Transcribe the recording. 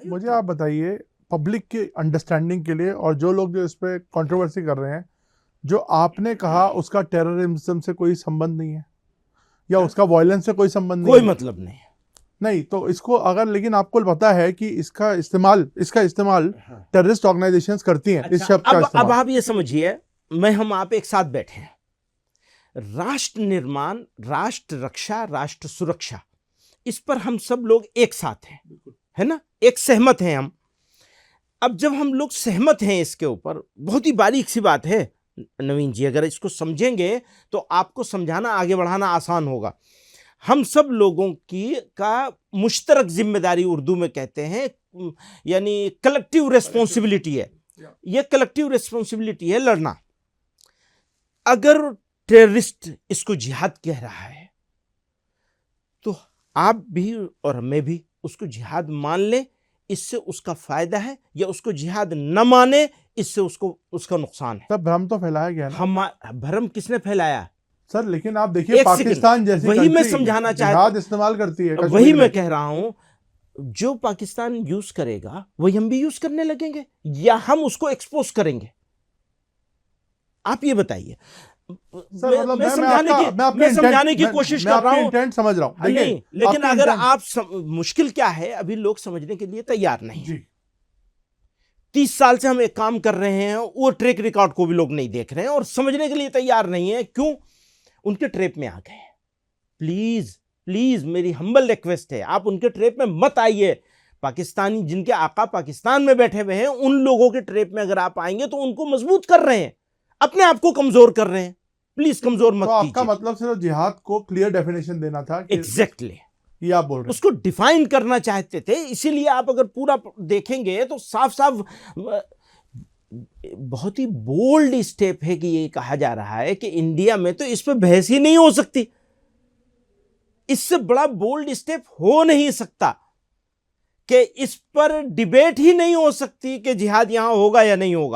मुझे आप बताइए पब्लिक की अंडरस्टैंडिंग के लिए, और जो लोग जो इस पे कंट्रोवर्सी कर रहे हैं, जो आपने कहा उसका टेररिज्म से कोई संबंध नहीं है या उसका वायलेंस से कोई संबंध नहीं कोई है? मतलब नहीं है। नहीं तो इसको अगर, लेकिन आपको पता है कि इसका इस्तेमाल टेररिस्ट ऑर्गेनाइजेशंस करती हैं, इस शब्द का अब इस्तेमाल। आप ये समझिए, हम आप एक साथ बैठे हैं, राष्ट्र निर्माण, राष्ट्र रक्षा, राष्ट्र सुरक्षा, इस पर हम सब लोग एक साथ हैं, है ना, एक सहमत हैं हम। अब जब हम लोग सहमत हैं इसके ऊपर, बहुत ही बारीक सी बात है नवीन जी, अगर इसको समझेंगे तो आपको समझाना, आगे बढ़ाना आसान होगा। हम सब लोगों की का मुश्तरक जिम्मेदारी उर्दू में कहते हैं, यानी कलेक्टिव रेस्पॉन्सिबिलिटी है। यह कलेक्टिव रेस्पॉन्सिबिलिटी है लड़ना। अगर टेररिस्ट इसको जिहाद कह रहा है तो आप भी और मैं भी उसको जिहाद मान ले, इससे उसका फायदा है, या उसको जिहाद न माने, इससे उसका नुकसान है। सब भ्रम तो फैलाया गया ना। हम भ्रम किसने फैलाया सर लेकिन आप देखिए पाकिस्तान जैसी वही मैं कंट्री समझाना जिहाद इस्तेमाल करती है वही कश्मीर मैं में। कह रहा हूं, जो पाकिस्तान यूज करेगा वही हम भी यूज करने लगेंगे, या हम उसको एक्सपोज करेंगे? आप ये बताइए। सर मतलब मैं समझाने की कोशिश कर रहा हूं, इंटेंट समझ रहा हूं। नहीं, लेकिन अगर आप मुश्किल क्या है, अभी लोग समझने के लिए तैयार नहीं जी। 30 साल से हम एक काम कर रहे हैं, वो ट्रैक रिकॉर्ड को भी लोग नहीं देख रहे हैं और समझने के लिए तैयार नहीं है। क्यों? उनके ट्रैप में आ गए। प्लीज प्लीज मेरी हम्बल रिक्वेस्ट है, आप उनके ट्रैप में मत आइए। पाकिस्तानी जिनके आका पाकिस्तान में बैठे हुए हैं, उन लोगों के ट्रैप में अगर आप आएंगे तो उनको मजबूत कर रहे हैं, अपने आप को कमजोर कर रहे हैं। प्लीज कमजोर मत कीजिए। आपका मतलब सिर्फ जिहाद को क्लियर डेफिनेशन देना था कि एग्जैक्टली ये आप बोल रहे हैं, उसको डिफाइन करना चाहते थे। इसीलिए आप अगर पूरा देखेंगे तो साफ साफ बहुत ही बोल्ड स्टेप है कि ये कहा जा रहा है कि इंडिया में तो इस पर बहस ही नहीं हो सकती। इससे बड़ा बोल्ड स्टेप हो नहीं सकता कि इस पर डिबेट ही नहीं हो सकती कि जिहाद यहां होगा या नहीं होगा।